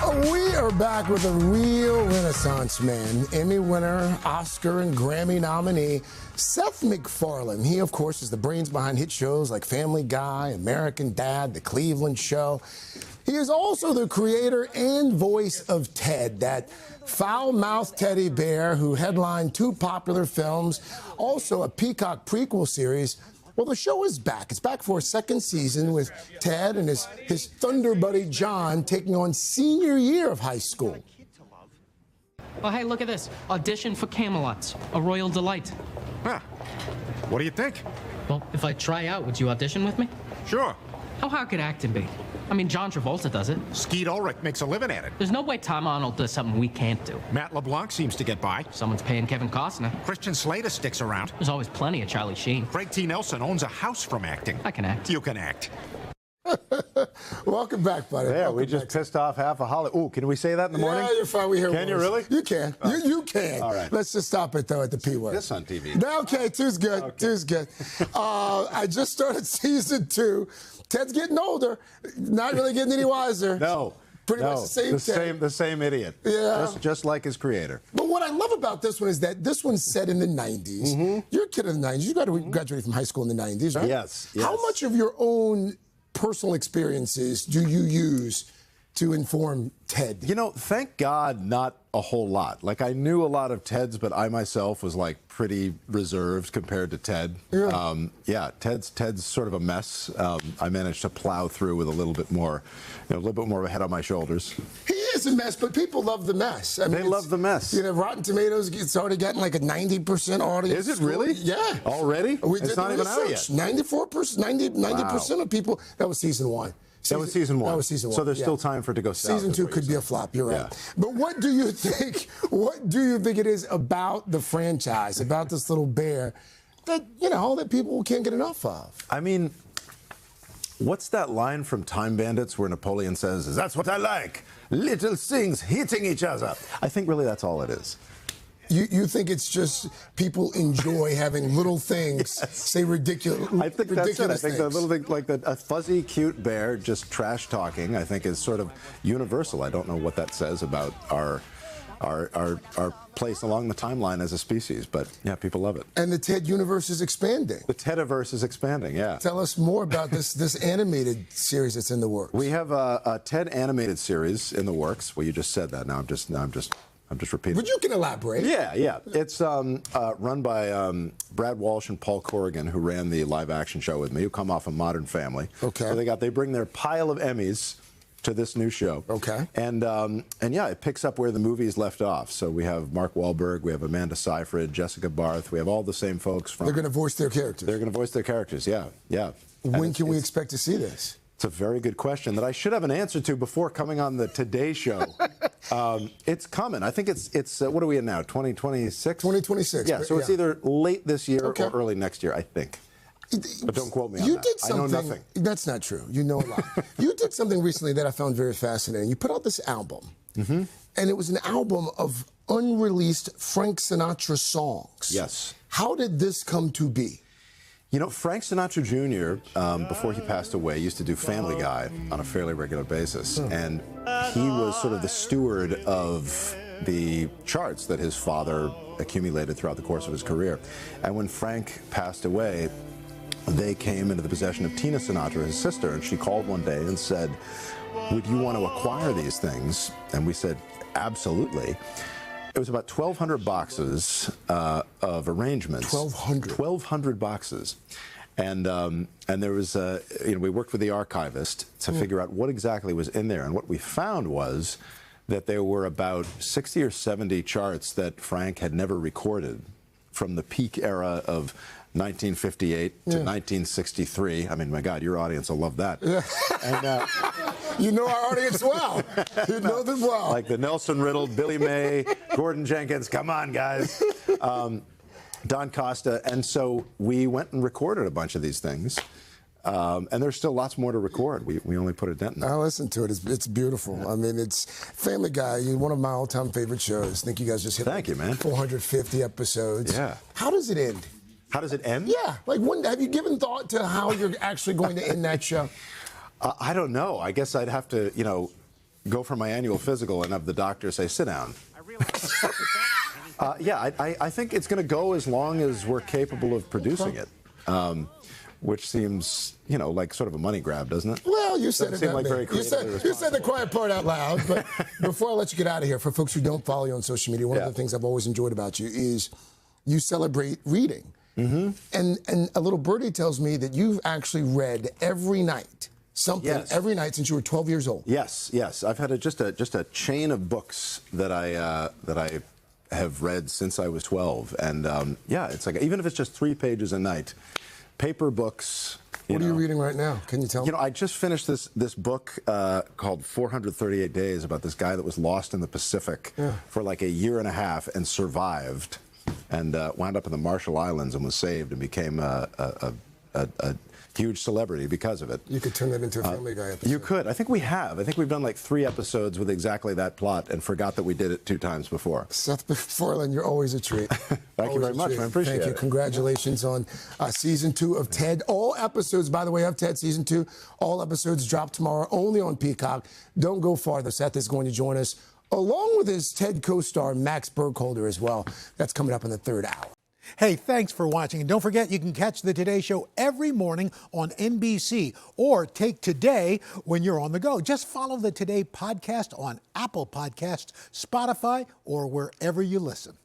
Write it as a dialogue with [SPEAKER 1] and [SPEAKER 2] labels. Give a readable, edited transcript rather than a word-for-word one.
[SPEAKER 1] We are back with a real Renaissance man, Emmy winner, Oscar and Grammy nominee, Seth MacFarlane. He, of course, is the brains behind hit shows like Family Guy, American Dad, The Cleveland Show. He is also the creator and voice of Ted, that foul-mouthed teddy bear who headlined two popular films, also a Peacock prequel series. Well, the show is back. It's back for a second season with Ted and his thunder buddy John taking on senior year of high school.
[SPEAKER 2] Oh, hey, look at this. Audition for Camelot's a royal delight.
[SPEAKER 3] Huh. What do you think?
[SPEAKER 2] Well, if I try out, would you audition with me?
[SPEAKER 3] Sure.
[SPEAKER 2] How hard could acting be? I mean, John Travolta does it.
[SPEAKER 3] Skeet Ulrich makes a living at it.
[SPEAKER 2] There's no way Tom Arnold does something we can't do.
[SPEAKER 3] Matt LeBlanc seems to get by.
[SPEAKER 2] Someone's paying Kevin Costner.
[SPEAKER 3] Christian Slater sticks around.
[SPEAKER 2] There's always plenty of Charlie Sheen.
[SPEAKER 3] Craig T. Nelson owns a house from acting.
[SPEAKER 2] I can act.
[SPEAKER 3] You can act.
[SPEAKER 1] Welcome back, buddy.
[SPEAKER 4] Yeah,
[SPEAKER 1] Welcome
[SPEAKER 4] we just pissed off half of Hollywood. Ooh, can we say that in the morning?
[SPEAKER 1] Yeah, you're fine. We hear
[SPEAKER 4] Can you
[SPEAKER 1] words.
[SPEAKER 4] really?
[SPEAKER 1] You can. You can.
[SPEAKER 4] All right.
[SPEAKER 1] Let's just stop it, though, at the P word.
[SPEAKER 4] This on TV.
[SPEAKER 1] No, okay, two's good. Okay. Two's good. I just started season 2. Ted's getting older. Not really getting any wiser.
[SPEAKER 4] No.
[SPEAKER 1] Pretty much the same
[SPEAKER 4] the same idiot.
[SPEAKER 1] Yeah.
[SPEAKER 4] Just like his creator.
[SPEAKER 1] But what I love about this one is that this one's set in the 90s. Mm-hmm. You're a kid in the 90s. You graduated from high school in the 90s, right?
[SPEAKER 4] Yes.
[SPEAKER 1] How much of your own personal experiences do you use to inform Ted?
[SPEAKER 4] You know, thank God not a whole lot. Like, I knew a lot of Ted's, but I myself was, like, pretty reserved compared to Ted.
[SPEAKER 1] Yeah.
[SPEAKER 4] Ted's sort of a mess. I managed to plow through with a little bit more of a head on my shoulders.
[SPEAKER 1] He is a mess, but people love the mess. I mean,
[SPEAKER 4] they love the mess.
[SPEAKER 1] You know, Rotten Tomatoes, it's already gotten like a 90% audience.
[SPEAKER 4] Is it really?
[SPEAKER 1] Yeah.
[SPEAKER 4] Already?
[SPEAKER 1] It's not even out yet. 94%, 90% of people. That was season 1.
[SPEAKER 4] That was season 1.
[SPEAKER 1] That was season 1.
[SPEAKER 4] So there's still time for it to go south.
[SPEAKER 1] Season 2 could be a flop. You're right.
[SPEAKER 4] Yeah.
[SPEAKER 1] But what do you think? What do you think it is about the franchise, about this little bear, that that people can't get enough of?
[SPEAKER 4] I mean, what's that line from Time Bandits where Napoleon says, "That's what I like, little things hitting each other"? I think really that's all it is.
[SPEAKER 1] You think it's just people enjoy having little things say ridiculous things?
[SPEAKER 4] I think that's it. I think the little thing, like a fuzzy, cute bear just trash talking, I think is sort of universal. I don't know what that says about our place along the timeline as a species, but yeah, people love it.
[SPEAKER 1] And the Ted universe is expanding.
[SPEAKER 4] The Tediverse is expanding, yeah.
[SPEAKER 1] Tell us more about this animated series that's in the works.
[SPEAKER 4] We have a Ted animated series in the works. Well, you just said that. Now I'm just repeating.
[SPEAKER 1] But you can elaborate.
[SPEAKER 4] Yeah. It's run by Brad Walsh and Paul Corrigan, who ran the live-action show with me, who come off of Modern Family.
[SPEAKER 1] Okay.
[SPEAKER 4] So they bring their pile of Emmys to this new show.
[SPEAKER 1] Okay.
[SPEAKER 4] And yeah, it picks up where the movies left off. So we have Mark Wahlberg, we have Amanda Seyfried, Jessica Barth. We have all the same folks from.
[SPEAKER 1] They're going to voice their characters.
[SPEAKER 4] They're going to voice their characters. Yeah.
[SPEAKER 1] When can we expect to see this?
[SPEAKER 4] It's a very good question that I should have an answer to before coming on the Today Show. It's coming. I think it's what are we in now, 2026?
[SPEAKER 1] 2026.
[SPEAKER 4] Yeah, so it's either late this year or early next year, I think. But don't quote me on that.
[SPEAKER 1] Did something,
[SPEAKER 4] I know nothing.
[SPEAKER 1] That's not true. You know a lot. You did something recently that I found very fascinating. You put out this album, and it was an album of unreleased Frank Sinatra songs.
[SPEAKER 4] Yes.
[SPEAKER 1] How did this come to be?
[SPEAKER 4] You know, Frank Sinatra Jr., before he passed away, used to do Family Guy on a fairly regular basis. And he was sort of the steward of the charts that his father accumulated throughout the course of his career. And when Frank passed away, they came into the possession of Tina Sinatra, his sister, and she called one day and said, "Would you want to acquire these things?" And we said, "Absolutely." It was about 1,200 boxes of arrangements.
[SPEAKER 1] 1,200?
[SPEAKER 4] 1,200 boxes. And there was, we worked with the archivist to figure out what exactly was in there. And what we found was that there were about 60 or 70 charts that Frank had never recorded from the peak era of 1958 to 1963. I mean, my God, your audience will love that.
[SPEAKER 1] Yeah.
[SPEAKER 4] And,
[SPEAKER 1] you know our audience well. You know them well.
[SPEAKER 4] Like the Nelson Riddle, Billy May, Gordon Jenkins, come on, guys. Don Costa. And so we went and recorded a bunch of these things. And there's still lots more to record. We only put a dent in it.
[SPEAKER 1] I listened to it. It's beautiful. Yeah. I mean, it's Family Guy, one of my all-time favorite shows. I think you guys just hit
[SPEAKER 4] Thank you, man.
[SPEAKER 1] 450 episodes.
[SPEAKER 4] Yeah.
[SPEAKER 1] How does it end?
[SPEAKER 4] How does it end?
[SPEAKER 1] Yeah. Like, have you given thought to how you're actually going to end that show?
[SPEAKER 4] I don't know. I guess I'd have to, go for my annual physical and have the doctor say, sit down. Yeah, I think it's going to go as long as we're capable of producing it, which seems, you know, like sort of a money grab, doesn't it?
[SPEAKER 1] Well, you said it.
[SPEAKER 4] Like very
[SPEAKER 1] you said the quiet part out loud. But before I let you get out of here, for folks who don't follow you on social media, one of the things I've always enjoyed about you is you celebrate reading. Mm-hmm. And a little birdie tells me that you've actually read every night. Something every night since you were 12 years old. Yes.
[SPEAKER 4] I've had just a chain of books that I have read since I was 12, and it's like even if it's just 3 pages a night, paper books.
[SPEAKER 1] What are you reading right now? Can you tell me?
[SPEAKER 4] You know, I just finished this book called 438 Days about this guy that was lost in the Pacific for like a year and a half and survived, and wound up in the Marshall Islands and was saved and became a huge celebrity because of it.
[SPEAKER 1] You could turn that into a Family Guy episode.
[SPEAKER 4] You could. I think we have. I think we've done like 3 episodes with exactly that plot and forgot that we did it 2 times before.
[SPEAKER 1] Seth MacFarlane, you're always a treat.
[SPEAKER 4] Thank you very much. I appreciate it.
[SPEAKER 1] Thank you. Congratulations on season 2 of Ted. All episodes, by the way, of Ted season 2, all episodes drop tomorrow only on Peacock. Don't go farther. Seth is going to join us along with his Ted co-star Max Burkholder as well. That's coming up in the 3rd hour.
[SPEAKER 5] Hey, thanks for watching. And don't forget, you can catch the Today Show every morning on NBC or take Today when you're on the go. Just follow the Today podcast on Apple Podcasts, Spotify, or wherever you listen.